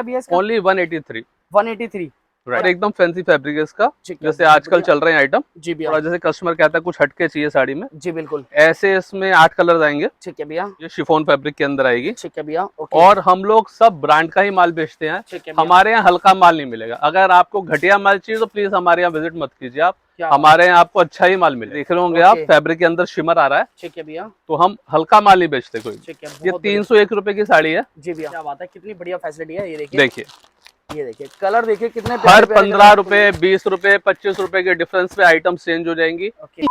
अभी इसका only 183। 183 right, एकदम फैंसी फैब्रिक है इसका, ठीक है, जैसे आजकल चल रहे हैं आइटम। जी भैया, थोड़ा जैसे कस्टमर कहता है कुछ हटके चाहिए साड़ी में, जी बिल्कुल, ऐसे इसमें 8 कलर आएंगे। ठीक है भैया, ये शिफॉन फैब्रिक के अंदर आएगी। ठीक है भैया, ओके, और हम लोग सब ब्रांड का ही माल बेचते हैं, ठीक है भैया, हमारे यहाँ हल्का माल नहीं मिलेगा। अगर आपको घटिया माल चाहिए तो प्लीज हमारे यहाँ विजिट मत कीजिए आप, क्या हमारे यहाँ आपको अच्छा ही माल मिलेगा। देख रहे होंगे आप, ओके। फैब्रिक के अंदर शिमर आ रहा है, ठीक है भैया, तो हम हल्का माल नहीं बेचते कोई। ठीक है, ये बहुत 301 रुपए की साड़ी है। जी भैया, क्या बात है, कितनी बढ़िया फैसिलिटी है। ये देखिए, देखिए ये देखिए कलर देखिए कितने हर प्यारे प्यारे 15 कलर रुपए, 20 रुपए, 25 रुपए के डिफरेंस पे आइटम चेंज हो जाएंगी। ओके।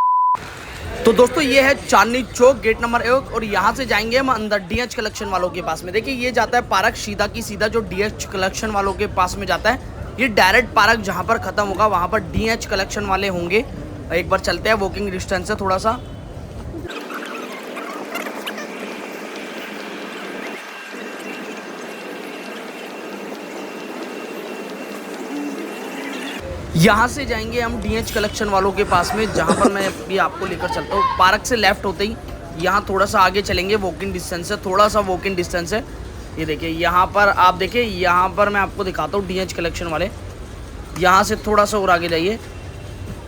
तो दोस्तों ये है चांदनी चौक गेट नंबर 1 और यहाँ से जाएंगे हम अंदर डीएच कलेक्शन वालों के पास में। देखिए ये जाता है पार्क सीधा की सीधा, जो डीएच कलेक्शन वालों के पास में जाता है। ये डायरेक्ट पार्क जहाँ पर खत्म होगा वहाँ पर डीएच कलेक्शन वाले होंगे। एक बार चलते हैं, वॉकिंग डिस्टेंस है थोड़ा सा। यहाँ से जाएंगे हम डीएच कलेक्शन वालों के पास में, जहाँ पर मैं भी आपको लेकर चलता हूँ। पार्क से लेफ्ट होते ही यहाँ थोड़ा सा आगे चलेंगे, वॉकिंग डिस्टेंस है, थोड़ा सा वॉकिंग डिस्टेंस है। ये देखिए यहाँ पर आप देखिए, यहाँ पर मैं आपको दिखाता हूँ डीएच कलेक्शन वाले। यहाँ से थोड़ा सा और आगे जाइए,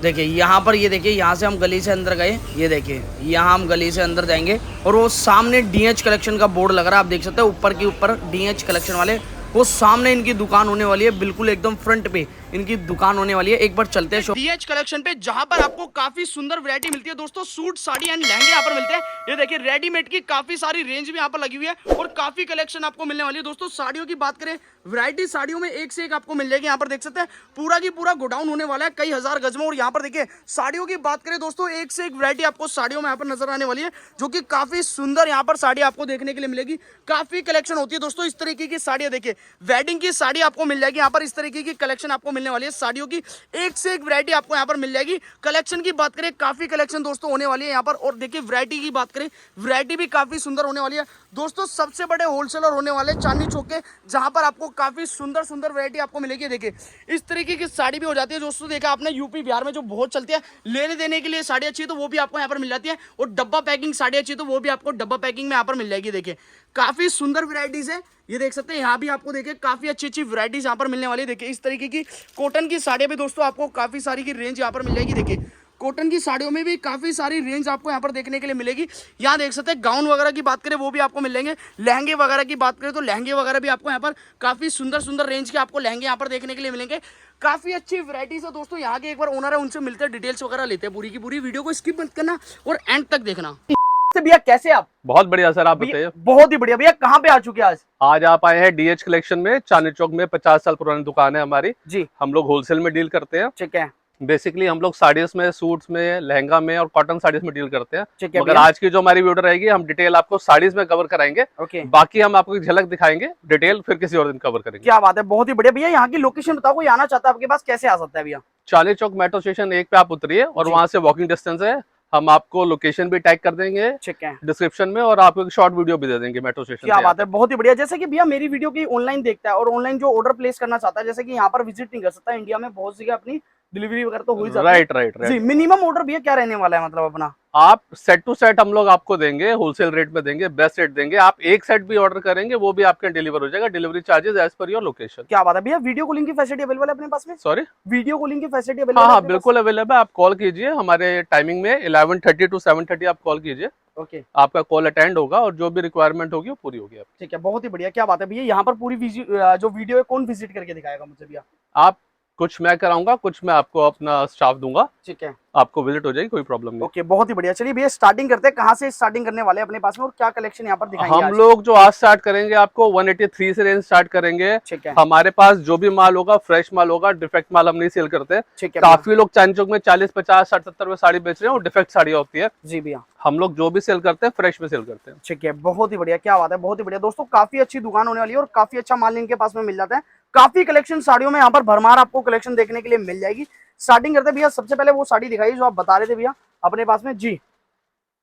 देखिए यहाँ पर, ये देखिए यहाँ से हम गली से अंदर गए, ये देखिए यहाँ हम गली से अंदर जाएंगे और वो सामने डीएच कलेक्शन का बोर्ड लग रहा है, आप देख सकते हैं ऊपर के ऊपर डीएच कलेक्शन वाले। वो सामने इनकी दुकान होने वाली है, बिल्कुल एकदम फ्रंट पे इनकी दुकान होने वाली है। एक बार चलते हैं डीएच कलेक्शन पे, जहां पर आपको काफी सुंदर वैरायटी मिलती है दोस्तों। सूट, साड़ी एंड लहंगे यहाँ पर मिलते हैं। ये देखिए रेडीमेड की काफी सारी रेंज भी यहाँ पर लगी हुई है और काफी कलेक्शन आपको मिलने वाली है दोस्तों। साड़ियों की बात करें, वैरायटी साड़ियों में एक से एक आपको मिल जाएगी। यहाँ पर देख सकते हैं पूरा की पूरा गोडाउन होने वाला है कई हजार गज में। और यहाँ पर देखिए साड़ियों की बात करें दोस्तों, एक से एक वैरायटी आपको साड़ियों में यहाँ पर नजर आने वाली है, जो कि काफी सुंदर यहाँ पर साड़ी आपको देखने के लिए मिलेगी। काफी कलेक्शन होती है दोस्तों इस तरीके की साड़ियाँ। देखिए वेडिंग की साड़ी आपको मिल जाएगी यहाँ पर, इस तरीके की कलेक्शन आपको मिलने वाली है साड़ियों की, एक से एक वैरायटी आपको यहाँ पर मिल जाएगी। कलेक्शन की बात करें, काफी कलेक्शन दोस्तों होने वाली है यहाँ पर। और देखिए वैरायटी की बात करें, वैरायटी भी काफी सुंदर होने वाली है दोस्तों। सबसे बड़े होलसेलर होने वाले चांदनी चौक के, जहां पर आपको काफी सुंदर सुंदर वैरायटी आपको मिलेगी। देखिए इस तरीके की साड़ी भी हो जाती है दोस्तों। देखा आपने यूपी बिहार में जो बहुत चलती है, लेने देने के लिए साड़ी अच्छी है तो वो भी आपको यहाँ पर मिल जाती है। और डब्बा पैकिंग साड़ी अच्छी है तो वो भी आपको डब्बा पैकिंग में यहाँ पर मिल जाएगी। देखिए काफी सुंदर वैरायटीज है, ये देख सकते हैं। यहाँ भी आपको देखिए काफी अच्छी अच्छी वैरायटीज यहाँ पर मिलने वाली है। देखिए इस तरीके की कॉटन की साड़ियाँ भी दोस्तों आपको काफी सारी की रेंज यहाँ पर मिल जाएगी। देखिए कॉटन की साड़ियों में भी काफी सारी रेंज आपको यहाँ पर देखने के लिए मिलेगी। यहाँ देख सकते हैं गाउन वगैरह की बात करें वो भी आपको मिल जाएंगे। लहंगे वगैरह की बात करें तो लहंगे वगैरह भी आपको यहाँ पर काफी सुंदर सुंदर रेंज के आपको लहंगे यहाँ पर देखने के लिए मिलेंगे। काफी अच्छी वैरायटीज है दोस्तों। यहाँ के एक बार ओनर है, उनसे मिलते हैं, डिटेल्स वगैरह लेते हैं पूरी की पूरी। वीडियो को स्किप मत करना और एंड तक देखना। भैया कैसे आप? बहुत बढ़िया सर, आप बताइए। बहुत ही बढ़िया भैया, कहाँ पे आ चुके हैं आज आप आए हैं डीएच कलेक्शन में, चांदनी चौक में। 50 साल पुरानी दुकान है हमारी जी। हम लोग होलसेल में डील करते हैं। ठीक है, बेसिकली हम लोग साड़ीज में, सूट्स में, लहंगा में और कॉटन साड़ीज में डील करते हैं। ठीक है मगर आज की जो हमारी वीडियो रहेगी, हम डिटेल आपको साड़ीज में कवर कराएंगे। ओके, बाकी हम आपको एक झलक दिखाएंगे, डिटेल फिर किसी और दिन कवर करेंगे। क्या बात है, बहुत ही बढ़िया भैया। यहाँ की लोकेशन बताओ, कोई आना चाहता है आपके पास कैसे आ सकता है भैया? चांदनी चौक मेट्रो स्टेशन 1 पे आप उतरिए और वहां से वॉकिंग डिस्टेंस है। हम आपको लोकेशन भी टैग कर देंगे ठीक है डिस्क्रिप्शन में, और आपको एक शॉर्ट वीडियो भी दे देंगे मेट्रो स्टेशन। क्या बात है, बहुत ही बढ़िया। जैसे कि भैया मेरी वीडियो की ऑनलाइन देखता है और ऑनलाइन जो ऑर्डर प्लेस करना चाहता है, जैसे कि यहाँ पर विजिट नहीं कर सकता, इंडिया में बहुत जगह अपनी डिलीवरी वगैरह तो हो ही जाती है। राइट जी, मिनिमम ऑर्डर भैया क्या रहने वाला है, मतलब अपना? आप सेट टू सेट हम लोग आपको देंगे, होलसेल रेट में देंगे, बेस्ट रेट देंगे। आप एक सेट भी ऑर्डर करेंगे वो भी आपके डिलीवर हो जाएगा। Delivery charges as per your location. क्या बात है भैया, वीडियो कॉलिंग की फैसिलिटी अवेलेबल है अपने पास में? सॉरी, वीडियो कॉलिंग की फैसिलिटी अवेलेबल है? हाँ बिल्कुल अवेलेबल है। आप कॉल कीजिए हमारे टाइमिंग में 11:30 to 7:30 आप कॉल कीजिए। ओके, आपका कॉल अटेंड होगा और जो भी रिक्वायरमेंट होगी वो पूरी होगी आपकी। ठीक है, बहुत ही बढ़िया। क्या बात है भैया, यहाँ पर पूरी जो वीडियो है कौन विजिट करके दिखाएगा मुझे भैया? आप, कुछ मैं कराऊंगा, कुछ मैं आपको अपना स्टाफ दूंगा। ठीक है, आपको विजिट हो जाएगी, कोई प्रॉब्लम नहीं। ओके, बहुत ही बढ़िया। चलिए भैया स्टार्टिंग करते हैं, कहाँ से स्टार्टिंग करने वाले हैं अपने पास में और क्या कलेक्शन यहाँ पर दिखाएंगे? हम लोग जो आज स्टार्ट करेंगे आपको 183 से रेंज स्टार्ट करेंगे। ठीक है, हमारे पास जो भी माल होगा फ्रेश माल होगा, डिफेक्ट माल हम नहीं सेल करते। ठीक है, काफी लोग चांदनी चौक में 40, 50, 60, 70 में साड़ी बेच रहे हैं और डिफेक्ट साड़ी होती है। जी भैया, हम लोग जो भी सेल करते हैं फ्रेश में सेल करते हैं। ठीक है, बहुत ही बढ़िया। क्या बात है, बहुत ही बढ़िया दोस्तों। काफी अच्छी दुकान होने वाली है और काफी अच्छा माल इनके पास में मिल जाता है। काफी कलेक्शन साड़ियों में यहाँ पर भरमार आपको कलेक्शन देखने के लिए मिल जाएगी। स्टार्टिंग करते हैं भैया, सबसे पहले वो साड़ी दिखाइए जो आप बता रहे थे भैया अपने पास में। जी,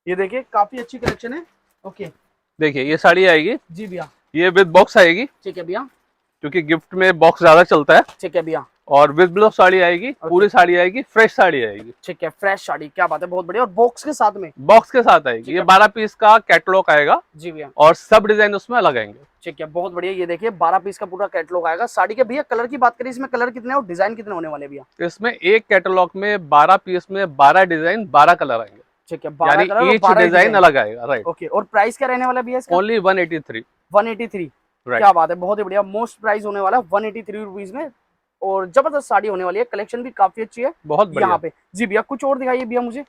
ये देखिए काफी अच्छी कलेक्शन है। ओके, देखिए ये साड़ी आएगी जी भैया, ये विद बॉक्स आएगी, ठीक है भैया, क्योंकि गिफ्ट में बॉक्स ज्यादा चलता है। ठीक है भैया, और विद ब्लाउज साड़ी आएगी, पूरी साड़ी आएगी, फ्रेश साड़ी आएगी। ठीक है, फ्रेश साड़ी, क्या बात है, बहुत बढ़िया। और बॉक्स के साथ में, बॉक्स के साथ आएगी। ये 12 पीस का कैटलॉग आएगा जी भैया, और सब डिजाइन उसमें अलग आएंगे। ठीक है, बहुत बढ़िया। ये देखिए 12 पीस का पूरा कैटलॉग आएगा साड़ी के। भैया कलर की बात करें, इसमें कलर कितने और डिजाइन कितने होने वाले भैया? इसमें एक कैटलॉग में 12 पीस में 12 डिजाइन 12 कलर आएंगे। ठीक है, 12 कलर और ईच 12 डिजाइन अलग आएगा, राइट। ओके, और प्राइस क्या रहने वाला है भैया इसका? ओनली 183। 183, क्या बात है, बहुत ही बढ़िया। मोस्ट प्राइस होने वाला है 183 रुपीज में, और जबरदस्त साड़ी होने वाली है। कलेक्शन भी काफी अच्छी है बहुत बढ़िया यहाँ पे। जी भैया, कुछ और दिखाइए भैया मुझे।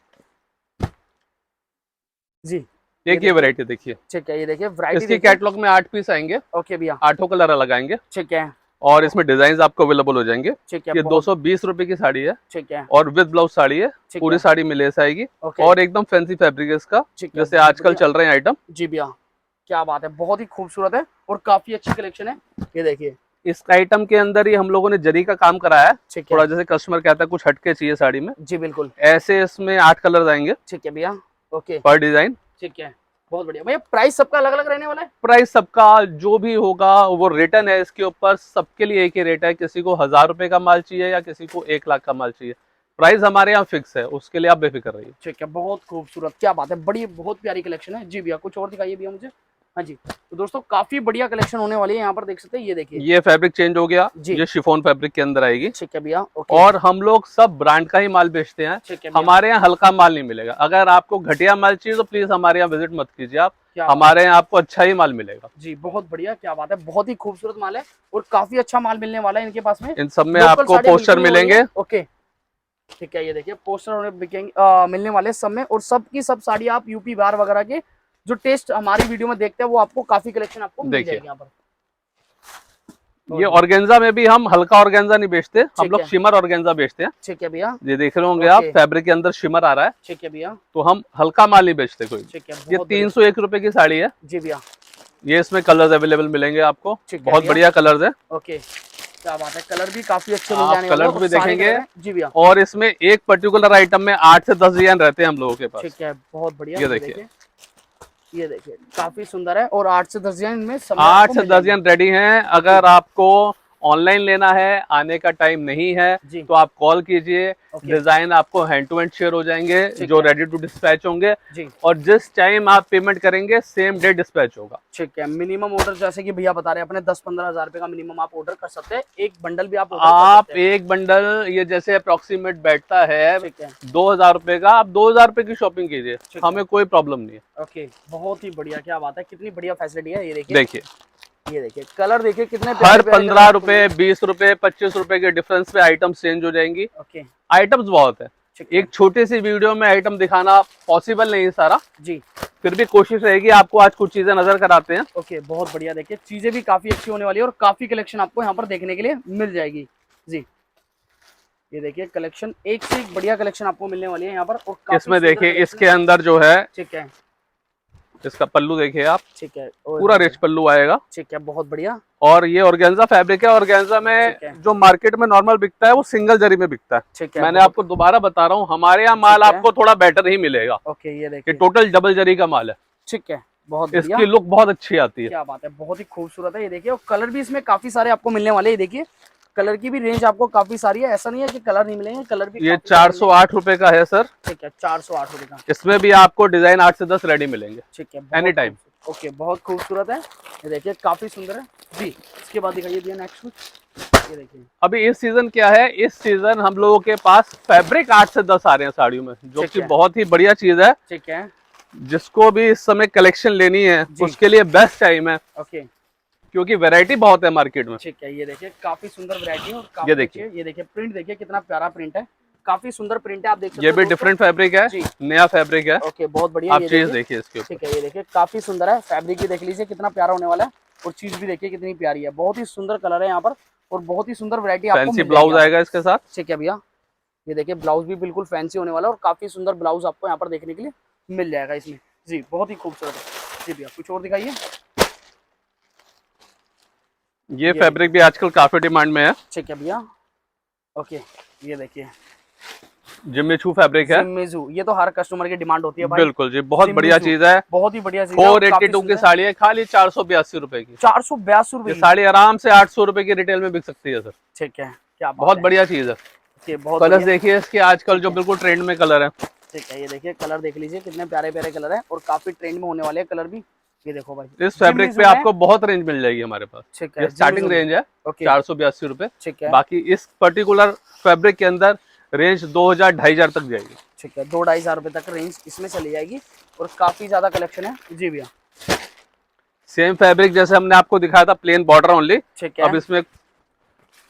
जी, एक ये वैरायटी देखिए। ठीक है, ये देखिए वैरायटी। इसके कैटलॉग में 8 पीस आएंगे। ओके भैया, 8 कलर अलग आएंगे। ठीक है, और इसमें डिजाइन आपको अवेलेबल हो जाएंगे। ठीक है, ये 220 रुपए की साड़ी है, ठीक है, और विद ब्लाउज साड़ी है, ठीक पूरी है। साड़ी में लेस आएगी, ओके, और एकदम फैंसी फैब्रिक है इसका, ठीक है, जैसे बहुत आजकल बढ़िया। चल रहे हैं आइटम। जी भैया, क्या बात है, बहुत ही खूबसूरत है और काफी अच्छी कलेक्शन है। ये देखिए, इस आइटम के अंदर ही हम लोगों ने जरी का काम कराया है। ठीक है, थोड़ा जैसे कस्टमर कहता है कुछ हटके चाहिए साड़ी में, जी बिल्कुल, ऐसे इसमें 8 कलर आएंगे ठीक है भैया। ओके, पर डिजाइन। ठीक है, बहुत बढ़िया भैया। प्राइस सबका अलग अलग रहने वाला है? प्राइस सबका जो भी होगा वो रिटर्न है इसके ऊपर, सबके लिए एक ही रेट है। किसी को 1000 रुपए का माल चाहिए या किसी को 1 लाख का माल चाहिए, प्राइस हमारे यहाँ फिक्स है, उसके लिए आप बेफिक्र रहिए। ठीक है, बहुत खूबसूरत, क्या बात है, बड़ी बहुत प्यारी कलेक्शन है। जी भैया, कुछ और दिखाइए भैया मुझे। हाँ जी, तो दोस्तों काफी बढ़िया कलेक्शन होने वाली है, यहाँ पर देख सकते हैं। ये देखिए, ये फैब्रिक चेंज हो गया, जी। ये शिफॉन फैब्रिक के अंदर आएगी। ठीक है भैया, ओके, और हम लोग सब ब्रांड का ही माल बेचते हैं। ठीक है भैया। हमारे यहाँ हल्का माल नहीं मिलेगा। अगर आपको घटिया माल चाहिए तो प्लीज हमारे यहाँ विजिट मत कीजिए आप, क्या हमारे यहाँ आपको अच्छा ही माल मिलेगा। जी, बहुत बढ़िया, क्या बात है, बहुत ही खूबसूरत माल है और काफी अच्छा माल मिलने वाला है इनके पास में। इन सब में लोकल आपको साड़ी पोस्टर बिल्कुल नहीं हो रही मिलेंगे। है। ओके, ठीक है, ये देखिए पोस्टर उन्हें बिकेंगे मिलने वाले सब में, और सब की सब साड़ी आप यूपी बिहार वगैरह के जो टेस्ट हमारी वीडियो में देखते हैं वो आपको काफी कलेक्शन आपको मिल जाएगी यहाँ पर। ये ऑर्गेन्जा में भी हम हल्का ऑर्गेन्जा नहीं बेचते, हम लोग है। शिमर ऑर्गेन्जा बेचते हैं। ठीक है भैया, ये देख रहे होंगे आप, ओके। फैब्रिक के अंदर शिमर आ रहा है, ठीक है भैया, तो हम हल्का माल नहीं बेचते कोई। ठीक है, ये बहुत बढ़िया। 301 रुपए की साड़ी है। जी भैया, ये इसमें कलर्स अवेलेबल मिलेंगे आपको, ठीक है बहुत भैया। बढ़िया कलर्स है। ओके, क्या बात है, कलर भी काफी अच्छे मिल आप जाने वाले हैं, कलर्स भी और सारे देखेंगे। कलर हैं। जी भैया, और इसमें एक पर्टिकुलर आइटम में 8 से 10 डिजाइन रहते हैं हम लोगों के पास। ठीक है, बहुत बढ़िया। ये देखिए, ये देखिए काफी सुंदर है, और 8 से 10 डिजाइन में 8 से 10 डिजाइन रेडी हैं। अगर आपको ऑनलाइन लेना है, आने का टाइम नहीं है, जी। तो आप कॉल कीजिए, ओके। डिजाइन आपको हैंड टू हैंड शेयर हो जाएंगे, ठीक जो है। रेडी टू डिस्पैच होंगे। जी, और जिस टाइम आप पेमेंट करेंगे सेम डे डिस्पैच होगा। ठीक है। मिनिमम ऑर्डर जैसे कि भैया बता रहे हैं अपने 10-15 हजार रुपए का मिनिमम आप ऑर्डर कर सकते हैं। एक बंडल भी आप ऑर्डर कर आप सकते हैं। एक बंडल ये जैसे अप्रोक्सीमेट बैठता है ठीक है, 2000 रुपए का, आप 2000 रुपए की शॉपिंग कीजिए, ठीक है। हमें कोई प्रॉब्लम नहीं है। ओके, बहुत ही बढ़िया, क्या बात है, कितनी बढ़िया फैसिलिटी है। ये देखिए, देखिए, ये देखिए कलर देखिए कितने हर प्यारे प्यारे 15 कलर रुपए, 20 रुपए, 25 रुपए के डिफरेंस पे आइटम चेंज हो जाएंगी। ओके, आइटम्स बहुत है, ठीक है। एक छोटी सी वीडियो में आइटम दिखाना पॉसिबल नहीं है सारा, जी, फिर भी कोशिश रहेगी। आपको आज कुछ चीजें नजर कराते हैं। ओके, बहुत बढ़िया। देखिए चीजें भी काफी अच्छी होने वाली है और काफी कलेक्शन आपको यहाँ पर देखने के लिए मिल जाएगी। जी, ये देखिए कलेक्शन एक से एक बढ़िया कलेक्शन आपको मिलने वाली है यहाँ पर। और काफी इसमें सुंदर देखिए, collection इसके है। अंदर जो है, ठीक है, इसका पल्लू देखिए आप, ठीक है, पूरा रिच पल्लू आएगा। ठीक है, बहुत बढ़िया। और ये ऑर्गेन्जा फैब्रिक है। ऑर्गेन्जा में ठीक है। जो मार्केट में नॉर्मल बिकता है वो सिंगल जरी में बिकता है। ठीक है, मैंने आपको दोबारा बता रहा हूँ, हमारे यहाँ माल ठीक है। आपको थोड़ा बेटर ही मिलेगा। ओके, ये ये देखिए, टोटल डबल जरी का माल है। ठीक है, बहुत बढ़िया, इसकी लुक बहुत अच्छी आती है। क्या बात है, बहुत ही खूबसूरत है। ये देखिए, और कलर भी इसमें काफी सारे आपको मिलने वाले हैं। ये देखिए कलर की भी रेंज आपको काफी सारी है, ऐसा नहीं है कि कलर नहीं मिलेंगे, कलर भी ये काफी सारे 408 रुपए का है सर। मिलेंगे। ठीक है, 408 रुपए का। इसमें भी आपको डिजाइन 8 से 10 रेडी मिलेंगे, ठीक है, एनी टाइम। ओके, बहुत खूबसूरत है। ये देखिए काफी सुंदर है जी। इसके बाद दिखाइए भैया नेक्स्ट कुछ। ये देखिए, अभी इस सीजन क्या है, इस सीजन हम लोगों के पास फैब्रिक 8 से 10 आ रहे हैं साड़ियों में, जो ठीक कि है। बहुत ही बढ़िया चीज है। ठीक है, जिसको भी इस समय कलेक्शन लेनी है जी। उसके लिए बेस्ट टाइम है, ओके, क्योंकि वैरायटी बहुत है मार्केट में। ठीक है। ये देखिए काफी सुंदर वैरायटी है और काफी ये देखिए। अच्छी है। ये देखिए प्रिंट देखिए कितना प्यारा प्रिंट है, काफी सुंदर प्रिंट है, आप देख सकते ये हो भी दोस्तों। डिफरेंट फैब्रिक है, जी। नया फैब्रिक है। ओके, बहुत बढ़िया। आप ये चीज देखिए, देखिए इसके ऊपर। ठीक है, ये देखिए काफी सुंदर है। फैब्रिक भी देख लीजिए कितना प्यारा होने वाला है, और चीज भी देखिए कितनी प्यारी है। बहुत ही सुंदर कलर है यहाँ पर, और बहुत ही सुंदर वैरायटी आपको फैंसी मिल ब्लाउज जाएगी। आएगा इसके साथ। ठीक है भैया, ये देखिए ब्लाउज भी बिल्कुल फैंसी होने वाला है, और काफी सुंदर ब्लाउज आपको यहाँ पर देखने के लिए मिल जाएगा इसमें। जी, बहुत ही खूबसूरत है। जी भैया, कुछ और दिखाइए। ये फैब्रिक भी आजकल काफी डिमांड में है। ठीक है भैया, ओके, ये देखिए जिम्मीचू फैब्रिक है। जिम्मिचू, ये तो हर कस्टमर की डिमांड होती है भाई। बिल्कुल जी, बहुत बढ़िया चीज है। बहुत ही बढ़िया चीज है। 482 की साड़ी है, खाली 482 रुपए की। 482 रुपए ये की। साड़ी आराम से 800 रुपए की रिटेल में बिक सकती है सर। ठीक है, क्या बात बहुत है। बढ़िया चीज है। ओके, बहुत कलर्स बढ़िया। देखिए इसके आजकल जो बिल्कुल ट्रेंड में कलर है। ठीक है, ये देखिए कलर देख लीजिए कितने प्यारे प्यारे कलर है और काफी ट्रेंड में होने वाले हैं कलर भी। ये देखो भाई, इस फैब्रिक पे जिम्मिज़ू में। आपको बहुत रेंज मिल जाएगी हमारे पास। ठीक ये है, स्टार्टिंग जिम्मिज़ू में। रेंज है ओके, 482 रुपए। ठीक है। बाकी इस पर्टिकुलर फैब्रिक के अंदर रेंज 2000 2500 तक जाएगी। ठीक है, 2-2.5 रुपए तक रेंज इसमें चली जाएगी और काफी ज्यादा कलेक्शन है जी भैया। सेम फैब्रिक जैसे हमने आपको दिखाया था प्लेन बॉर्डर ओनली, ठीक है। अब इसमें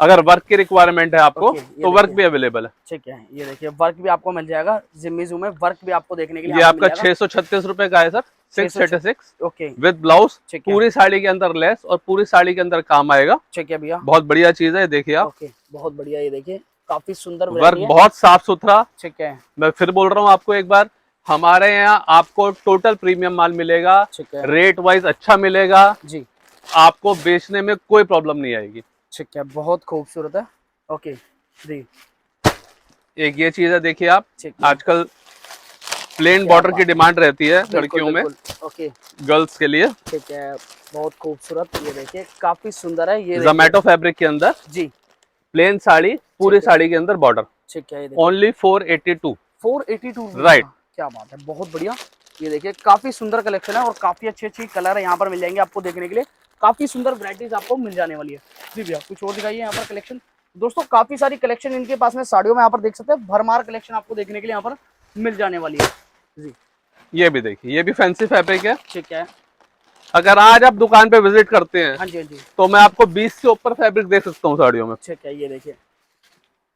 अगर वर्क की रिक्वायरमेंट है आपको ओके, ये तो वर्क देखिए। भी अवेलेबल है। ठीक है, ये देखिए वर्क भी आपको मिल जाएगा, जिम्मिज़ू में वर्क भी आपको देखने के लिए ये यहाँ पर मिल आपका जाएगा। 636 रुपए का है सर, 600। 636 okay, with blouse. ठीक है। पूरी साड़ी के अंदर लेस और पूरी साड़ी के अंदर काम आएगा। ठीक है भैया। बहुत बढ़िया चीज है, देखिए आप। ओके, बहुत बढ़िया, ये देखिए काफी सुंदर वर्क वैरायटी है। बहुत साफ सुथरा। ठीक है। मैं फिर बोल रहा हूँ आपको एक बार, हमारे यहाँ आपको टोटल प्रीमियम माल मिलेगा, ठीक है रेट वाइज अच्छा मिलेगा, जी। आपको बेचने में कोई प्रॉब्लम नहीं आएगी। ठीक है, बहुत खूबसूरत है। ओके जी। एक ये चीज है, देखिए आप, ठीक है। आजकल प्लेन क्या बॉर्डर की बात है। डिमांड रहती है बिल्कुल लड़कियों में, बिल्कुल। ओके, गर्ल्स के लिए। ठीक है, बहुत खूबसूरत, ये देखिए काफी सुंदर है। ये देखिए जोमेटो फैब्रिक के अंदर जी। प्लेन साड़ी, पूरी ठीक है। साड़ी के अंदर बॉर्डर, ठीक है, ये देखिए ओनली 482। 482 राइट। क्या बात है, बहुत बढ़िया। ये देखिए काफी सुंदर कलेक्शन है और काफी अच्छी अच्छी कलर है यहाँ पर मिल जाएंगे आपको देखने के लिए। काफी सुंदर वैरायटीज आपको मिल जाने वाली है जी भैया। कुछ और दिखाइए यहाँ पर कलेक्शन। दोस्तों काफी सारी कलेक्शन इनके पास में साड़ियों में यहाँ पर देख सकते हैं, भरमार कलेक्शन आपको देखने के लिए यहाँ पर मिल जाने वाली है जी। ये भी देखिए, ये भी फैंसी फैब्रिक है। ठीक है। अगर आज आप दुकान पे विजिट करते हैं हाँ जी, हाँ जी। तो मैं आपको 20 से ऊपर फैब्रिक दे सकता हूँ साड़ियों में। ठीक है, ये देखिए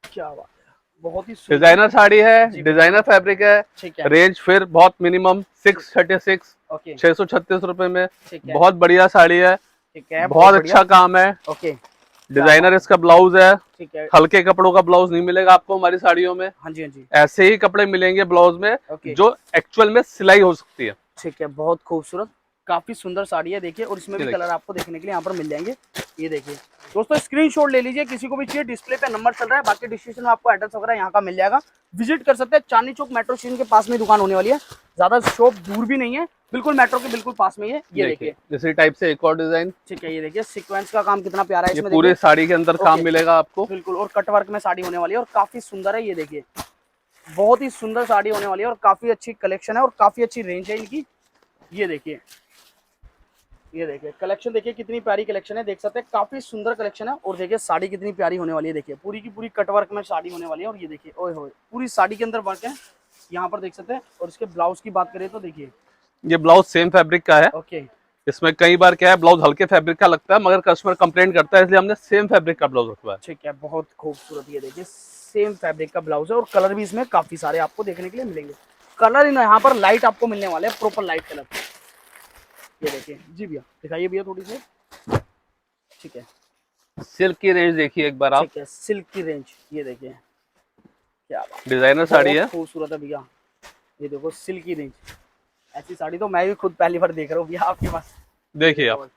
क्या बात है, बहुत ही सुंदर। डिजाइनर साड़ी है, जी। डिजाइनर फैब्रिक है। ठीक है। रेंज फिर बहुत मिनिमम 636, ओके, 636 रुपए में। ठीक है। बहुत बढ़िया साड़ी है, ठीक है, बहुत बढ़िया। अच्छा काम है। ओके, डिजाइनर इसका ब्लाउज है। ठीक है। हल्के कपड़ों का ब्लाउज नहीं मिलेगा आपको हमारी साड़ियों में, हाँ जी, हाँ जी। ऐसे ही कपड़े मिलेंगे ब्लाउज में ओके, जो एक्चुअल में सिलाई हो सकती है। ठीक है, बहुत खूबसूरत, काफी सुंदर साड़ी है देखिए और इसमें ये भी देखिए। कलर आपको देखने के लिए यहाँ पर मिल जाएंगे। ये देखिए दोस्तों, स्क्रीनशॉट ले लीजिए, किसी को भी चाहिए डिस्प्ले पे नंबर चल रहा है, बाकी डिस्क्रिप्शन में आपको एड्रेस वगैरह यहाँ का मिल जाएगा, विजिट कर सकते हैं। चांदनी चौक मेट्रो स्टेशन के पास में दुकान होने वाली है, ज्यादा शॉप दूर भी नहीं है, बिल्कुल मेट्रो के बिल्कुल पास में ही है। ये देखिए इसी टाइप से एक और डिजाइन, ठीक है, ये देखिए सीक्वेंस का काम कितना प्यारा है ये इसमें, पूरे देखिए साड़ी के अंदर काम ओके। मिलेगा आपको। बिल्कुल, और कट वर्क में साड़ी होने वाली है और काफी सुंदर है। ये देखिए बहुत ही सुंदर साड़ी होने वाली है और काफी अच्छी कलेक्शन है और काफी अच्छी रेंज है इनकी। ये देखिए, ये देखिए कलेक्शन देखिए कितनी प्यारी कलेक्शन है, देख सकते हैं काफी सुंदर कलेक्शन है। और देखिए साड़ी कितनी प्यारी होने वाली है, देखिए पूरी की पूरी कट वर्क में साड़ी होने वाली है। और ये देखिए ओए होए, पूरी साड़ी के अंदर वर्क है यहाँ पर देख सकते हैं। और इसके ब्लाउज की बात करें तो देखिए, ये ब्लाउज सेम फैब्रिक का है। ओके, इसमें कई बार क्या है, ब्लाउज हल्के फैब्रिक का लगता है मगर कस्टमर कंप्लेंट करता है, इसलिए हमने सेम फैब्रिक का ब्लाउज रखवाया है। ठीक है, बहुत खूबसूरत। ये देखिए सेम फैब्रिक का ब्लाउज है और कलर भी इसमें काफी सारे आपको देखने के लिए मिलेंगे। कलर इन यहाँ पर लाइट आपको मिलने वाले हैं, प्रॉपर लाइट कलर। ये देखिए जी भैया, दिखाइए भैया थोड़ी सी। ठीक है, सिल्क की रेंज देखिए एक बार आप, ठीक है, सिल्क की रेंज। ये देखिए क्या बात, डिजाइनर साड़ी है। बहुत खूबसूरत है भैया। ये देखो सिल्क की रेंज, ऐसी साड़ी तो मैं भी खुद पहली बार देख रहा हूँ भैया आपके पास। देखिए आप,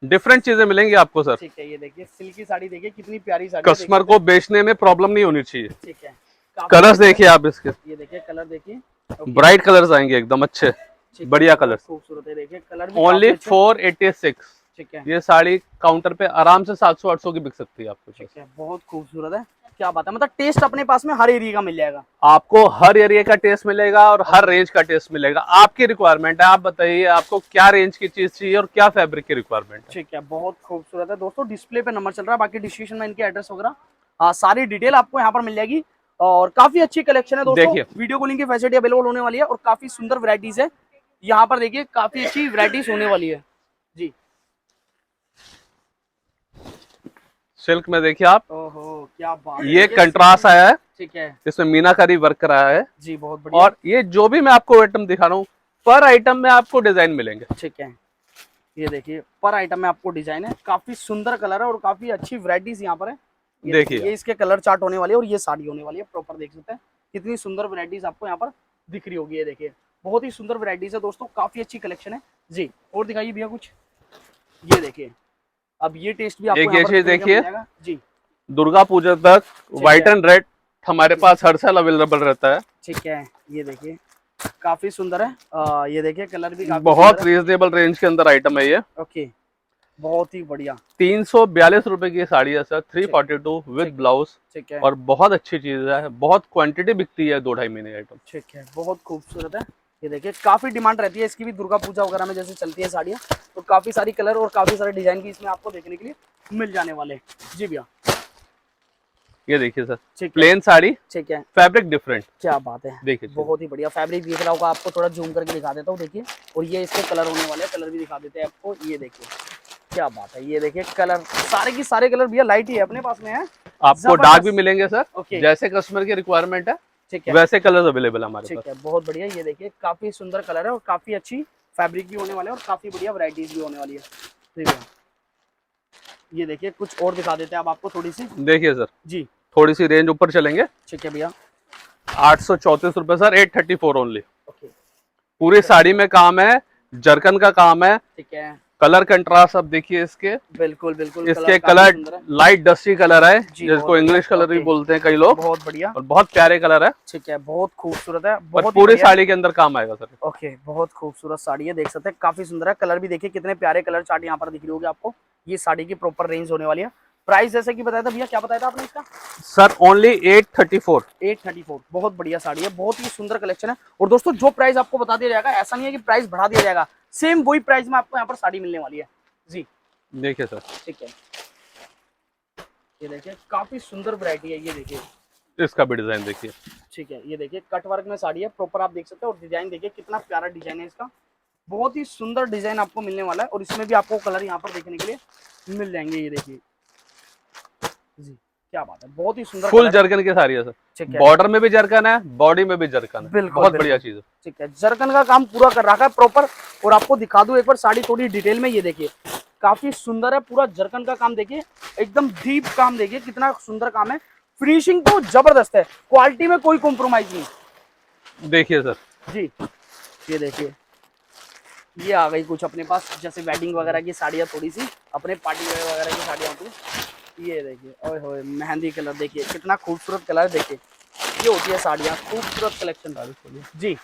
डिफरेंट चीजें मिलेंगी आपको सर। ठीक है, ये देखिए सिल्क की साड़ी, देखिए कितनी प्यारी साड़ी है, कस्टमर को बेचने में प्रॉब्लम नहीं होनी चाहिए। ठीक है, काफी कलर्स अच्छा है। देखिए आप इसके, ये देखिए कलर देखिए, ओके, ब्राइट कलर्स आएंगे एकदम अच्छे, ठीक है, बढ़िया बहुत कलर्स। खूबसूरत है, देखिए कलर भी ओनली काफी अच्छे। 486। ठीक है, ये साड़ी काउंटर पे आराम से 700-800 की बिक सकती है आपको। ठीक है, बहुत खूबसूरत है। क्या बात है, मतलब टेस्ट अपने पास में हर एरिया का मिल जाएगा। आपको हर एरिया का टेस्ट मिलेगा और हर रेंज का टेस्ट मिलेगा। आपकी रिक्वायरमेंट है, आप बताइए आपको क्या रेंज की चीज चाहिए और क्या फैब्रिक की रिक्वायरमेंट है। ठीक है, बहुत खूबसूरत है दोस्तों, डिस्प्ले पे नंबर चल रहा है, बाकी डिस्क्रिप्शन में इनके एड्रेस वगैरह सारी डिटेल आपको यहाँ पर मिल जाएगी। और काफी अच्छी कलेक्शन है दोस्तों, देखिए। वीडियो कॉलिंग की फैसिलिटी अवेलेबल होने वाली है और काफी सुंदर वैरायटीज है यहाँ पर, देखिए काफी अच्छी वैरायटीज होने वाली है जी। सिल्क में देखिए आप, ओहो क्या बात है, ये देखिए, कंट्रास्ट आया है, ठीक है इसमें मीनाकारी वर्क कराया है। जी, बहुत बढ़िया। और ये जो भी मैं आपको आइटम दिखा रहा हूँ, पर आइटम में आपको डिजाइन मिलेंगे। ठीक है, ये देखिए पर आइटम में आपको डिजाइन है, काफी सुंदर कलर है और काफी अच्छी वैरायटीज यहाँ पर है। देखिए ये इसके कलर चार्ट होने वाले हैं और ये साड़ी होने वाली है प्रॉपर, देख सकते हैं कितनी सुंदर वैरायटीज आपको यहाँ पर दिख रही होगी। ये देखिए बहुत ही सुंदर वैरायटीज है दोस्तों, काफी अच्छी कलेक्शन है जी। और दिखाइए भैया कुछ, ये देखिए अब ये टेस्ट भी आपको एक यहाँ ये पर चीज देखने को देखिए, मिल जाएगा जी। दुर्गा पूजा तक व्हाइट एंड रेड हमारे पास हर साल अवेलेबल रहता है। ठीक है, ये देखिए काफी सुंदर है। ये देखिए कलर भी काफी बहुत सुंदर है। रीजनेबल रेंज के अंदर आइटम है ये। ओके, बहुत ही बढ़िया। 342 रुपए की साड़ी है सर, 342 विद ब्लाउज। ठीक है, और बहुत अच्छी चीज है, बहुत क्वांटिटी बिकती है 2-2.5 महीने आइटम। ठीक है, बहुत खूबसूरत है। ये देखिए काफी डिमांड रहती है इसकी भी, दुर्गा पूजा वगैरह में जैसे चलती है साड़ियाँ, तो काफी सारी कलर और काफी सारे डिजाइन की इसमें आपको देखने के लिए मिल जाने वाले हैं। जी भैया, ये देखिए सर, ठीक है, प्लेन साड़ी, ठीक है, फैब्रिक डिफरेंट। क्या बात है, देखिए बहुत ही बढ़िया फैब्रिक दिख रहा होगा आपको, थोड़ा जूम करके दिखा देता हूँ, देखिए। और ये इसके कलर होने वाले हैं, कलर भी दिखा देते हैं आपको, ये देखिए क्या बात है। ये देखिए कलर, सारे की सारे कलर भैया लाइट ही है अपने पास में है। आपको डार्क भी मिलेंगे सर, ओके, जैसे कस्टमर की रिक्वायरमेंट है ठीक है, वैसे कलर्स अवेलेबल है हमारे ठीक पास। है, बहुत बढ़िया। ये देखिए काफी सुंदर कलर है और काफी अच्छी फैब्रिक भी होने वाले हैं और काफी बढ़िया वैरायटीज भी होने वाली है। ठीक है, ये देखिए कुछ और दिखा देते हैं अब आपको थोड़ी सी। देखिए सर, जी, थोड़ी सी रेंज ऊपर चलेंगे। ठीक है भैया, 834 रुपए सर, 834 ओनली। ओके, पूरी साड़ी में काम है, जरकन का काम है। ठीक है, कलर कंट्रास्ट अब देखिए इसके, बिल्कुल बिल्कुल, इसके काफी कलर सुंदर है। लाइट डस्टी कलर है, जी, जिसको बहुत इंग्लिश बढ़िया, कलर भी ओके, बोलते हैं कई लोग, बहुत बढ़िया, और बहुत प्यारे कलर है। ठीक है, बहुत खूबसूरत है, और बहुत ही पूरी बढ़िया। साड़ी के अंदर काम आएगा सर। ओके, बहुत खूबसूरत साड़ी है, देख सकते हैं काफी सुंदर है। कलर भी देखिए कितने प्यारे कलर चार्ट यहाँ पर दिख रही होगी आपको। ये साड़ी की प्रॉपर रेंज होने वाली है। प्राइस जैसे कि बताया था भैया, क्या बताया था आपने इसका? Sir only 834। 834, बहुत बढ़िया साड़ी है, बहुत ही सुंदर कलेक्शन है। और दोस्तों जो प्राइस आपको बता दिया जाएगा, ऐसा नहीं है कि प्राइस बढ़ा दिया जाएगा, सेम वही प्राइस में आपको यहाँ पर साड़ी मिलने वाली है। जी, देखिए सर, ठीक है, ये देखिए काफी सुंदर वैरायटी है, ये देखिए, इसका भी डिजाइन देखिए। ठीक है, ये देखिए कट वर्क में साड़ी है प्रॉपर, आप देख सकते हैं। और डिजाइन देखिए कितना प्यारा डिजाइन है इसका, बहुत ही सुंदर डिजाइन आपको मिलने वाला है। और इसमें भी आपको कलर यहाँ पर देखने के लिए मिल जाएंगे, ये देखिए जी, क्या बात है, बहुत ही सुंदर फुल कलर है। जरकन की साड़ी है सर, ठीक है, बॉर्डर में भी जरकन है, बॉडी में भी जरकन है, बिल्कुल बहुत बिल्कुल, बढ़िया चीज है। ठीक है, जरकन का काम पूरा कर रखा है प्रॉपर। और आपको दिखा दूं एक बार साड़ी थोड़ी डिटेल में, ये देखिए काफी सुंदर है, पूरा जरकन का काम देखिए, एकदम डीप काम देखिए कितना सुंदर काम है। फिनिशिंग तो जबरदस्त है, क्वालिटी में कोई कॉम्प्रोमाइज नहीं। देखिए सर, जी, ये देखिए, ये आ गई कुछ अपने पास जैसे वेडिंग वगैरह की साड़ियाँ, थोड़ी सी अपने पार्टी वेयर वगैरह की साड़ियाँ होती है। ये देखिए, ओए होए मेहंदी कलर देखिए कितना खूबसूरत कलर, देखिए ये होती है साड़ियाँ, खूबसूरत कलेक्शन जी,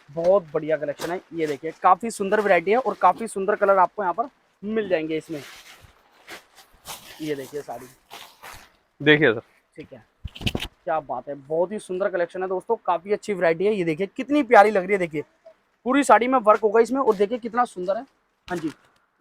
बहुत बढ़िया कलेक्शन है। ये देखिए काफी सुंदर वैरायटी है और काफी सुंदर कलर आपको यहाँ पर मिल जाएंगे इसमें। ये देखिए साड़ी, देखिए सर, ठीक है, क्या बात है, बहुत ही सुंदर कलेक्शन है दोस्तों, काफी अच्छी वैरायटी है। ये देखिए कितनी प्यारी लग रही है, देखिए पूरी साड़ी में वर्क होगा इसमें, और देखिए कितना सुंदर है। हाँ जी,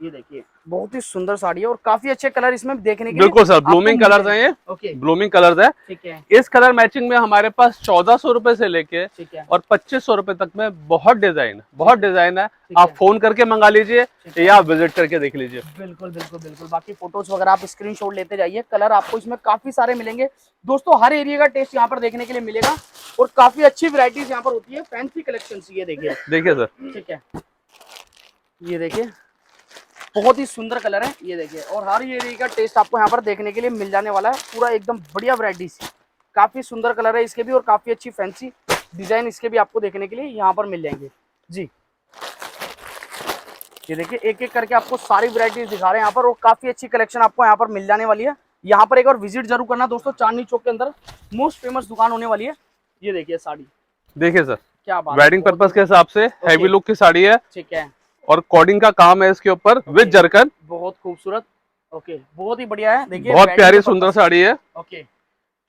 ये देखिए बहुत ही सुंदर साड़ी है और काफी अच्छे कलर इसमें देखने के बिल्कुल सर, आपको ब्लूमिंग मिल कलर्स जाएंगे। हैं ये, ओके, ब्लूमिंग कलर्स है। ठीक है, इस कलर मैचिंग में हमारे पास 1400 रुपए से लेके ठीक है, और 2500 रुपए तक में बहुत डिजाइन है, बहुत डिजाइन है। ठीक आप है, फोन करके मंगा लीजिए ठीक है। या विजिट करके देख लीजिए। बिल्कुल बिल्कुल बिल्कुल, बाकी फोटोज वगैरह आप स्क्रीनशॉट लेते जाइए। कलर आपको इसमें काफी सारे मिलेंगे दोस्तों, हर एरिया का टेस्ट यहाँ पर देखने के लिए मिलेगा। और काफी अच्छी वैरायटीज यहाँ पर होती है, फैंसी कलेक्शन। ये देखिए, देखिए सर, ठीक है, ये देखिए बहुत ही सुंदर कलर है, ये देखिए। और हर एरिया का टेस्ट आपको यहाँ पर देखने के लिए मिल जाने वाला है, पूरा एकदम बढ़िया वैरायटीज, काफी सुंदर कलर है इसके भी, और काफी अच्छी फैंसी डिजाइन इसके भी आपको देखने के लिए यहाँ पर मिल जाएंगे जी। ये देखिए एक एक करके आपको सारी वैरायटीज दिखा रहे हैं यहाँ पर, और काफी अच्छी कलेक्शन आपको यहाँ पर मिल जाने वाली है। यहाँ पर एक बार विजिट जरूर करना दोस्तों, चांदनी चौक के अंदर मोस्ट फेमस दुकान होने वाली है। ये देखिए साड़ी, देखिए सर, क्या बात है, वेडिंग पर्पस के हिसाब से हैवी लुक की साड़ी है, ठीक है, और कोडिंग का काम है इसके ऊपर विद जरकन, बहुत खूबसूरत, ओके, बहुत ही बढ़िया है। देखिए बहुत प्यारी सुंदर साड़ी है। ओके,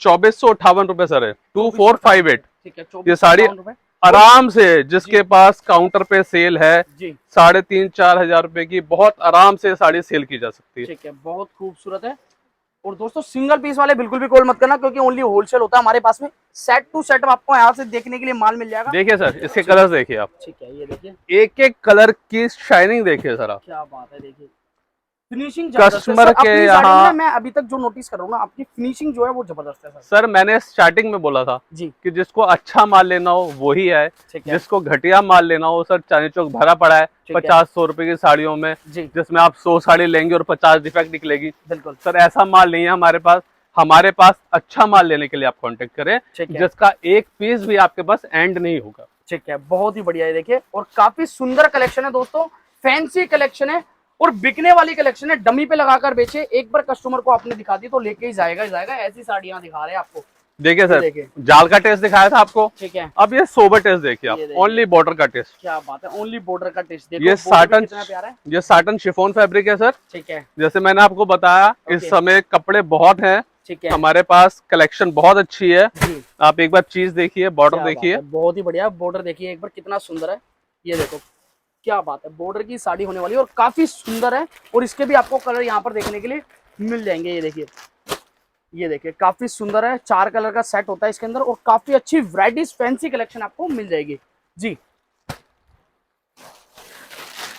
2458 रुपए सर है, 2458। ठीक है, ये साड़ी 24 आराम से, जिसके पास काउंटर पे सेल है जी, 3,500-4,000 हजार रुपए की, बहुत आराम से साड़ी सेल की जा सकती है। ठीक है, बहुत खूबसूरत है। और दोस्तों सिंगल पीस वाले बिल्कुल भी कॉल मत करना, क्योंकि ओनली होलसेल होता है हमारे पास में। सेट टू सेट आपको यहाँ से देखने के लिए माल मिल जाएगा। देखिए सर, इसके कलर्स देखिए आप, ठीक है, ये देखिए एक एक कलर की शाइनिंग देखिए सर आप, क्या बात है, देखिए फिनिशिंग कस्टमर के यहाँ। मैं अभी तक जो नोटिस कर रहा हूँ ना, आपकी फिनिशिंग जो है वो जबरदस्त है सर मैंने स्टार्टिंग में बोला था जी, कि जिसको अच्छा माल लेना हो वही है, ठीक है, जिसको घटिया माल लेना हो सर, चांदनी चौक भरा पड़ा है ठीक है। 50-100 रुपए की साड़ियों में, जी, जिसमें आप 100 साड़ी लेंगे और 50 डिफेक्ट निकलेगी। बिल्कुल, सर ऐसा माल नहीं है हमारे पास। हमारे पास अच्छा माल लेने के लिए आप कांटेक्ट करें, ठीक है, जिसका एक पीस भी आपके पास एंड नहीं होगा। ठीक है, बहुत ही बढ़िया है देखिए। और काफी सुंदर कलेक्शन है दोस्तों, फैंसी कलेक्शन है और बिकने वाली कलेक्शन है। डमी पे लगाकर बेचे, एक बार कस्टमर को आपने दिखा दी तो लेके ही जाएगा ही जाएगा, ऐसी साड़ियां दिखा रहे हैं आपको। देखिए सर, देखिए। जाल का टेस्ट दिखाया था आपको, ठीक है, अब ये सोबर टेस्ट देखिए आप, ये देखिए। ओनली बॉर्डर का टेस्ट। क्या बात है, ओनली बॉर्डर का टेस्ट देखो, ये border भी साटन, कितना प्यारा है। ये साटन शिफॉन फैब्रिक है सर। ठीक है, जैसे मैंने आपको बताया, इस ओके। समय कपड़े बहुत हैं, ठीक है हमारे पास कलेक्शन बहुत अच्छी है। जी। आप एक बार चीज देखिए, बॉर्डर क्या बात देखिए। है, बहुत ही बढ़िया। बॉर्डर देखिए एक बार कितना सुंदर है, ये देखो क्या बात है, बॉर्डर की साड़ी होने वाली है और काफी सुंदर है। और इसके भी आपको कलर यहाँ पर देखने के लिए मिल जाएंगे, ये देखिए, ये देखिए काफी सुंदर है। 4 कलर का सेट होता है इसके अंदर और काफी अच्छी वैरायटीज, फैंसी कलेक्शन आपको मिल जाएगी जी।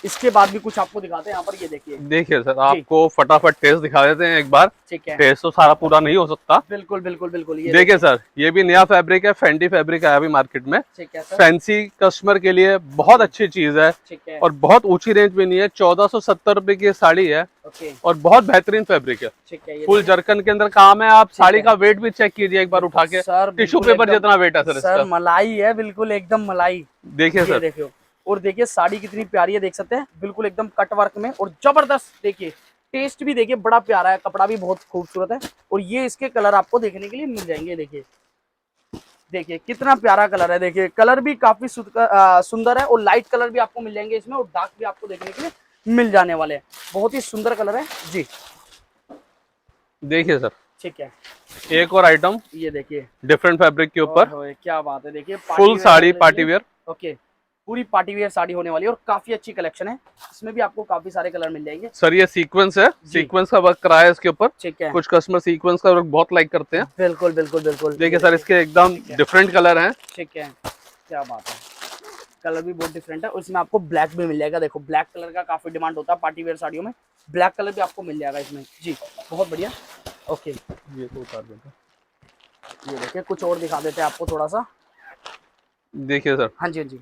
इसके बाद भी कुछ आपको दिखाते हैं यहाँ पर, ये देखिए। देखिए सर, आपको फटाफट टेस्ट दिखा देते हैं एक बार। ठीक है, टेस्ट तो सारा पूरा नहीं हो सकता। बिल्कुल बिल्कुल बिल्कुल। ये देखिए सर, ये भी नया फैब्रिक है, फेंडी फैब्रिक आया अभी मार्केट में। ठीक है सर। फैंसी कस्टमर के लिए बहुत अच्छी चीज है, ठीक है, और बहुत ऊंची रेंज में नहीं है। 1470 रुपए की साड़ी है, ओके। और बहुत बेहतरीन फैब्रिक है। ठीक है, ये फुल जरकन के अंदर काम है। आप साड़ी है। का वेट भी चेक कीजिए एक बार उठा के, सर टिश्यू बिल्कुल पेपर एकदम- जितना वेट है सर सर इसका। मलाई है, बिल्कुल एकदम मलाई। देखिए ये सर, देखियो, और देखिए साड़ी कितनी प्यारी है, देख सकते हैं, बिल्कुल एकदम कट वर्क में और जबरदस्त। देखिए टेस्ट भी देखिए बड़ा प्यारा है, कपड़ा भी बहुत खूबसूरत है। और ये इसके कलर आपको देखने के लिए मिल जाएंगे, देखिए देखिए कितना प्यारा कलर है। देखिए कलर भी काफी सुंदर है, और लाइट कलर भी आपको मिल जाएंगे इसमें, और डार्क भी आपको देखने के लिए मिल जाने वाले हैं। बहुत ही सुंदर कलर है जी। देखिए सर, ठीक है, एक और आइटम ये देखिए, डिफरेंट फैब्रिक के ऊपर, ओए, क्या बात है। देखिए full sari party wear. Okay, पूरी पार्टी वेयर साड़ी होने वाली है और काफी अच्छी कलेक्शन है। इसमें भी आपको काफी सारे कलर मिल जाएंगे। सर ये सीक्वेंस है, सीक्वेंस का वर्क कराया है इसके ऊपर। ठीक है, कुछ कस्टमर सीक्वेंस का वर्क बहुत लाइक करते हैं। बिल्कुल बिल्कुल बिल्कुल। देखिए सर, इसके एकदम डिफरेंट कलर हैं। ठीक है, क्या बात है, कलर भी बहुत डिफरेंट है। और इसमें आपको ब्लैक भी मिल जाएगा। देखो ब्लैक कलर का काफी डिमांड होता है पार्टी वेयर साड़ियों में, ब्लैक कलर भी आपको मिल जाएगा इसमें जी। बहुत बढ़िया, ओके। ये तो उतार देते ये देखिए कुछ और दिखा देते हैं आपको थोड़ा सा। हैं। देखिए सर, हाँ जी, हाँ जी।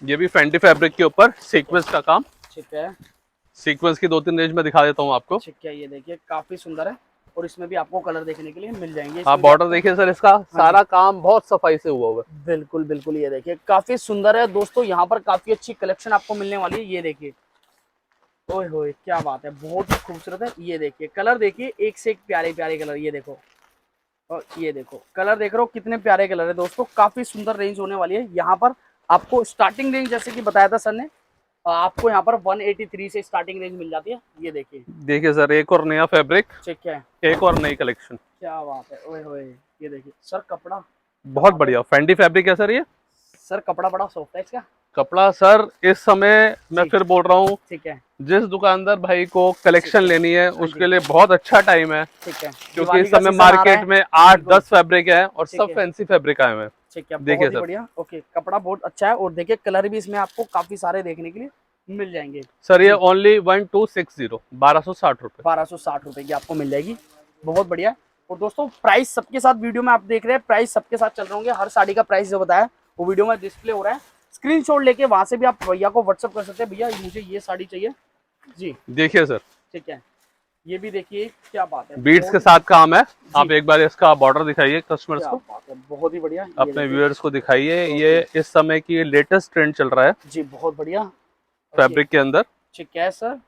ये भी फेंडी फैब्रिक के ऊपर सीक्वेंस का काम। ठीक है, सीक्वेंस की 2-3 रेंज में दिखा देता हूँ आपको। ठीक है, ये देखिए काफी सुंदर है, और इसमें भी आपको कलर देखने के लिए मिल जाएंगे। आप बॉर्डर देखिए सर, इसका सारा काम बहुत सफाई से हुआ हुआ है। बिल्कुल बिल्कुल, ये देखिए काफी सुंदर है दोस्तों। यहाँ पर काफी अच्छी कलेक्शन आपको मिलने वाली है। ये देखिए, ओए होए क्या बात है, बहुत ही खूबसूरत है। ये देखिए कलर देखिए, एक से एक प्यारे प्यारे कलर। ये देखो, और ये देखो कलर देख रहे हो कितने प्यारे कलर है दोस्तों। काफी सुंदर रेंज होने वाली है। यहाँ पर आपको स्टार्टिंग रेंज जैसे कि बताया था सर ने, आपको यहाँ पर 183 से स्टार्टिंग रेंज मिल जाती है। ये देखिए, देखिए सर, एक और नया फैब्रिक, ठीक है, एक और नई कलेक्शन। क्या बात है, ओए होए। ये देखिए सर कपड़ा, बहुत बढ़िया फेंडी फैब्रिक है सर ये। सर कपड़ा बड़ा सॉफ्ट है इसका। कपड़ा सर इस समय मैं जी। फिर बोल रहा हूँ, ठीक है, जिस दुकानदार भाई को कलेक्शन लेनी है हाँ उसके लिए बहुत अच्छा टाइम है। ठीक है, क्योंकि दिवाली इस का समय सीजन आ रहा मार्केट है। में 8-10 फैब्रिक है, और ठीक सब है। फैंसी फैब्रिक आए हुए हैं। ठीक है, देखिए बहुत ही सर। बढ़िया, ओके। कपड़ा बहुत अच्छा है, और देखिए कलर भी इसमें आपको काफी सारे देखने के लिए मिल जाएंगे। सर ये ओनली 1260, 1260 रुपए। 1260 रुपए की आपको मिल जाएगी, बहुत बढ़िया। और दोस्तों प्राइस सबके साथ वीडियो में आप देख रहे हैं, प्राइस सबके साथ चल रहे होंगे। हर साड़ी का प्राइस जो बताया वो वीडियो में डिस्प्ले हो रहा है। स्क्रीनशॉट लेके वहां से भी आप भैया को व्हाट्सअप कर सकते हैं, भैया मुझे ये साड़ी चाहिए जी। देखिए सर, ठीक है, ये भी देखिए क्या बात है, बीट्स के साथ काम है। आप एक बार इसका बॉर्डर दिखाइए कस्टमर्स क्या को, बात है, बहुत ही बढ़िया। ये अपने देखिए। व्यूअर्स को दिखाइए। ये इस समय की लेटेस्ट ट्रेंड चल रहा है जी, बहुत बढ़िया फैब्रिक के अंदर। ठीक है सर,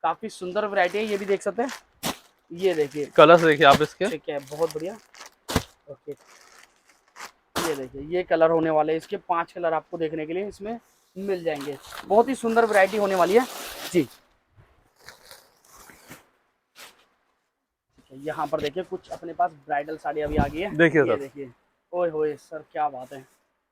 काफी सुंदर वैरायटी है, ये भी देख सकते हैं। ये देखिए, कलर्स देखिए आप इसके। ठीक है, बहुत बढ़िया, ओके। ये देखिए ये कलर होने वाले हैं इसके, 5 कलर आपको देखने के लिए इसमें मिल जाएंगे। बहुत ही सुंदर वैरायटी होने वाली है जी। यहाँ पर देखिए कुछ अपने पास ब्राइडल साड़ी अभी आ गई है। देखिए ये सर, देखिए, ओए होए सर क्या बात है,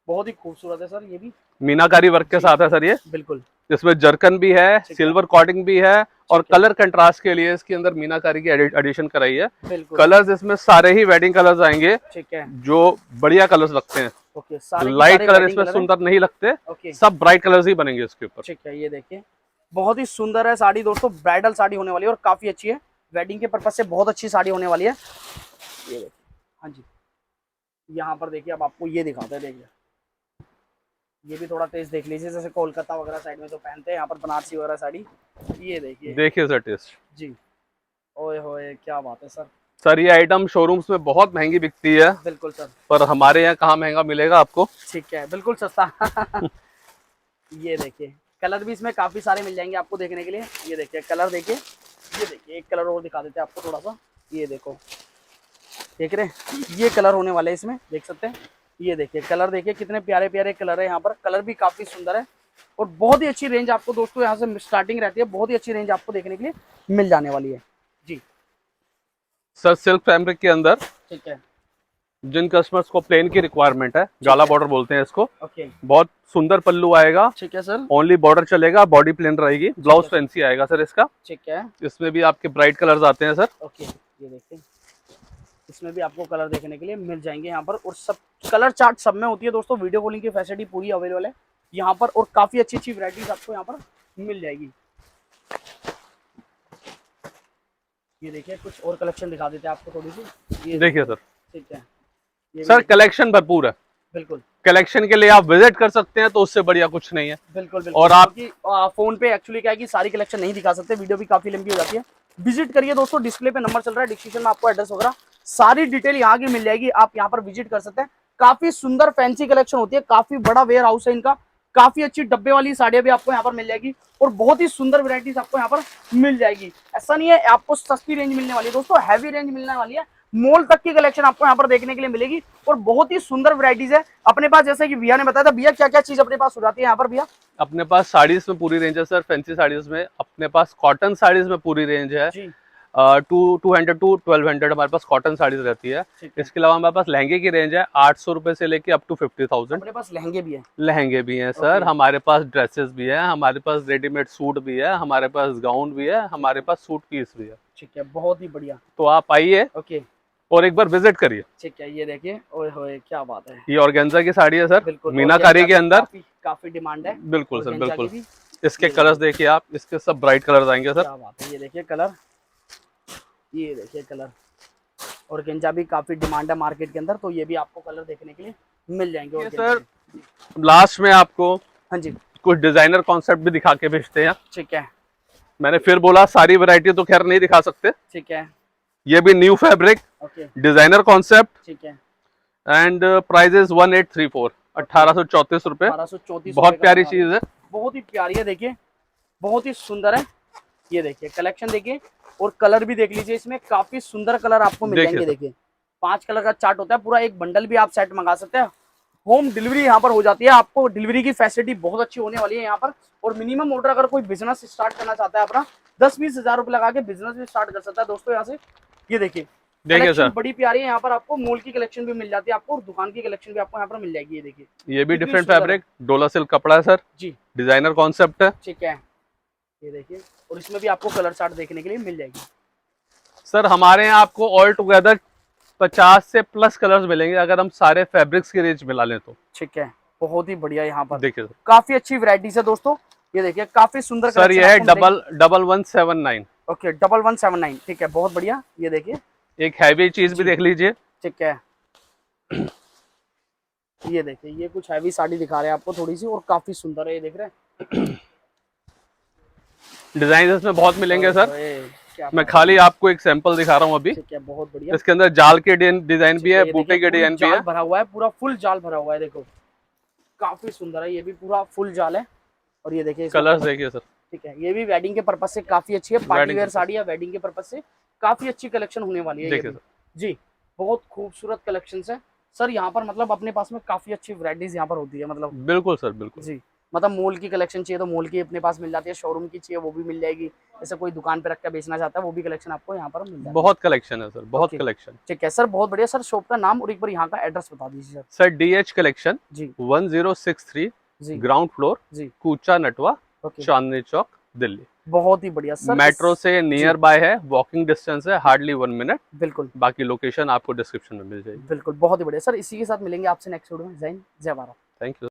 बहुत ही खूबसूरत है सर। ये भी मीनाकारी वर्क के साथ है सर ये। बिल्कुल, इसमें जरकन भी है, ठीक है। सिल्वर कॉटिंग भी है, और ठीक है। कलर कंट्रास्ट के लिए इसके अंदर मीनाकारी की एडिशन कराई है। बिल्कुल, कलर्स इसमें सारे ही वेडिंग कलर्स आएंगे, ठीक है, जो बढ़िया कलर्स लगते हैं। ओके। सारे के लाइट सारे कलर wedding इसमें कलर हैं। सुंदर नहीं लगते, ओके, सब ब्राइट कलर्स ही बनेंगे इसके ऊपर। ठीक है, ये देखिए बहुत ही सुंदर है साड़ी दोस्तों, ब्राइडल साड़ी होने वाली है और काफी अच्छी है। वेडिंग के पर्पज से बहुत अच्छी साड़ी होने वाली है। ये देखिए, हाँ जी, यहाँ पर देखिए अब आपको ये दिखाते हैं। देखिए ये भी थोड़ा टेस्ट देख लीजिए, जैसे कोलकाता वगैरह साइड में जो पहनते हैं, यहाँ पर बनारसी वगैरह साड़ी। ये देखिए, देखिए सर टेस्ट। जी, ओए होए क्या बात है सर। सर ये आइटम शोरूम्स में बहुत महंगी बिकती है, बिल्कुल सर, पर हमारे यहाँ कहाँ महंगा मिलेगा आपको। ठीक है, बिल्कुल सस्ता। ये देखिए कलर भी इसमें काफी सारे मिल जाएंगे आपको देखने के लिए। ये देखिए कलर देखिए, ये देखिए एक कलर और दिखा देते हैं आपको थोड़ा सा। ये देखो देख रहे हैं, ये कलर होने वाले हैं इसमें, देख सकते हैं। ये देखिए कलर, देखिए कितने प्यारे प्यारे कलर है यहाँ पर, कलर भी काफी सुंदर है और बहुत ही अच्छी रेंज आपको दोस्तों यहाँ से स्टार्टिंग रहती है, बहुत ही अच्छी रेंज आपको देखने के लिए मिल जाने वाली है जी। सर सिल्क फैब्रिक के अंदर ठीक है, जिन कस्टमर्स को प्लेन की रिक्वायरमेंट है, गाला बॉर्डर बोलते हैं इसको, ओके बहुत सुंदर पल्लू आएगा, ठीक है सर, ओनली बॉर्डर चलेगा, बॉडी प्लेन रहेगी, ब्लाउज फैंसी आएगा सर इसका। ठीक है, इसमें भी आपके ब्राइट कलर्स आते हैं सर। ओके ये देखिए, इसमें भी आपको कलर देखने के लिए मिल जाएंगे यहाँ पर, और सब कलर चार्ट सब में होती है दोस्तों, वीडियो कॉलिंग की फैसिलिटी पूरी अवेलेबल है यहाँ पर, और काफी अच्छी अच्छी वैरायटीज आपको यहाँ पर मिल जाएगी। ये देखिए कुछ और कलेक्शन दिखा देते हैं आपको थोड़ी सी, ये देखिए सर, ठीक है, ये सर कलेक्शन भरपूर है, बिल्कुल कलेक्शन के लिए आप विजिट कर सकते हैं, तो उससे बढ़िया कुछ नहीं है। बिल्कुल बिल्कुल। और आप फोन पे एक्चुअली क्या है कि सारी कलेक्शन नहीं दिखा सकते, वीडियो भी काफी लंबी हो जाती है। विजिट करिए दोस्तों, डिस्प्ले पे नंबर चल रहा है, डिस्क्रिप्शन में आपको एड्रेस वगैरह सारी डिटेल यहाँ की मिल जाएगी, आप यहाँ पर विजिट कर सकते हैं। काफी सुंदर फैंसी कलेक्शन होती है, काफी बड़ा वेयर हाउस है इनका, काफी अच्छी डब्बे वाली साड़ियां भी आपको यहाँ पर मिल जाएगी और बहुत ही सुंदर वैरायटीज आपको यहाँ पर मिल जाएगी। ऐसा नहीं है आपको सस्ती रेंज मिलने वाली है दोस्तों, हैवी रेंज मिलने वाली है, मॉल तक की कलेक्शन आपको यहाँ पर देखने के लिए मिलेगी और बहुत ही सुंदर वैरायटीज है अपने पास। जैसे कि भैया ने बताया था, भैया क्या क्या चीज अपने पास हो जाती है यहाँ पर भैया? अपने पास साड़ीज में पूरी रेंज है सर, फैंसी साड़ीज में अपने पास, कॉटन साड़ीज में पूरी रेंज है, 200 to 1200 हमारे पास कॉटन साड़ीज रहती है। इसके अलावा हमारे पास लहंगे की रेंज है 800 रुपए से लेके अप टू 50,000। अपने पास लहंगे भी है? लहंगे भी हैं सर, हमारे पास ड्रेसेस भी है, हमारे पास रेडीमेड सूट भी है, हमारे पास गाउन भी है, हमारे पास सूट पीस भी है। ठीक है, बहुत ही बढ़िया। तो आप आइए ओके और एक बार विजिट करिए। ठीक है, ये देखिए, ओए होए क्या बात है, ये ऑर्गेन्जा की साड़ी है सर, बिल्कुल मीनाकारी के अंदर, काफी डिमांड है। बिल्कुल सर बिल्कुल। इसके कलर्स देखिए आप, इसके सब ब्राइट कलर्स आएंगे सर। क्या बात है, ये देखिए कलर, ये देखिए कलर, ऑर्गेन्जा भी काफी डिमांड है मार्केट के अंदर, तो ये भी आपको कलर देखने के लिए मिल जाएंगे सर। लास्ट में आपको हाँ जी कुछ डिजाइनर कॉन्सेप्ट भी दिखा के भेजते हैं। ठीक है, मैंने फिर बोला सारी वैरायटी तो खैर नहीं दिखा सकते। ठीक है, ये भी न्यू फैब्रिक, डिजाइनर कॉन्सेप्ट, ठीक है, एंड प्राइजेस 1834, 1834 रुपए, 1834। बहुत प्यारी चीज है, बहुत ही प्यारी है, देखिए बहुत ही सुंदर है। ये देखिए कलेक्शन देखिए, और कलर भी देख लीजिए, इसमें काफी सुंदर कलर आपको मिल जाएंगे। देखिए 5 कलर का चार्ट होता है, पूरा एक बंडल भी आप सेट मंगा सकते हैं। होम डिलीवरी यहाँ पर हो जाती है, आपको डिलीवरी की फैसिलिटी बहुत अच्छी होने वाली है यहाँ पर। और मिनिमम ऑर्डर अगर कोई बिजनेस स्टार्ट करना चाहता है अपना, 10-20 हजार रुपए लगा के बिजनेस भी स्टार्ट कर सकता है दोस्तों यहाँ से। ये देखिए सर, बड़ी प्यारी है, यहाँ पर आपको मॉल की कलेक्शन भी मिल जाती है आपको, और दुकान की कलेक्शन भी आपको यहाँ पर मिल जाएगी। ये देखिए, ये भी डिफरेंट फैब्रिक, डोला सिल्क कपड़ा है सर जी, डिजाइनर कॉन्सेप्ट है। ठीक है, ये देखिए, और इसमें भी आपको कलर चार्ट देखने के लिए मिल जाएगी सर। हमारे यहाँ आपको ऑल टुगेदर 50 से प्लस कलर्स मिलेंगे अगर हम सारे फैब्रिक्स की रेंज मिला लें तो। ठीक है, बहुत ही बढ़िया। यहाँ पर देखिए काफी अच्छी वैरायटीज है दोस्तों, ये देखिए काफी सुंदर सर। ये है 1179। ओके 1179, ठीक है, बहुत बढ़िया। ये देखिए एक हैवी चीज भी देख लीजिए, ठीक है, ये देखिए, ये कुछ हैवी साड़ी दिखा रहे हैं आपको थोड़ी सी, और काफी सुंदर है, ये देख रहे हैं। डिजाइन इसमें बहुत मिलेंगे सर, मैं खाली आपको एक सैंपल दिखा रहा हूँ अभी। ठीक है, बहुत बढ़िया। इसके अंदर जाल के डिजाइन भी है, बूटे के डिजाइन भी है, भरा हुआ है, पूरा फुल जाल भरा हुआ है, देखो काफी सुंदर है, ये भी पूरा फुल जाल है। और ये देखिए कलर्स देखिए सर, ठीक है, ये भी वेडिंग के पर्पज से काफी अच्छी है, पार्टी वेयर साड़ी है, वेडिंग के पर्पज से काफी अच्छी कलेक्शन होने वाली है। देखिए जी, बहुत खूबसूरत कलेक्शन है सर यहाँ पर, मतलब अपने पास में काफी अच्छी वैरायटीज यहाँ पर होती है, मतलब बिल्कुल सर बिल्कुल जी। मतलब मॉल की कलेक्शन चाहिए तो मॉल की अपने पास मिल जाती है, शोरूम की चाहिए वो भी मिल जाएगी, जैसे कोई दुकान पे रख कर बेचना चाहता है वो भी कलेक्शन आपको यहाँ पर मिल जाएगी। बहुत कलेक्शन है सर, बहुत कलेक्शन। ठीक है सर, बहुत बढ़िया। सर शॉप का नाम और एक बार यहाँ का एड्रेस बता दीजिए सर। DH कलेक्शन जी, 1063 जी, ग्राउंड फ्लोर जी, कूचा नटवा, चांदनी चौक, दिल्ली। बहुत ही बढ़िया सर, मेट्रो से नियर बाय है, वॉकिंग डिस्टेंस है, हार्डली 1 मिनट। बिल्कुल, बाकी लोकेशन आपको डिस्क्रिप्शन में मिल जाएगी। बिल्कुल, बहुत ही बढ़िया सर। इसी के साथ मिलेंगे आपसे नेक्स्ट वीडियो में। जय हिंद, जय भारत। Thank you.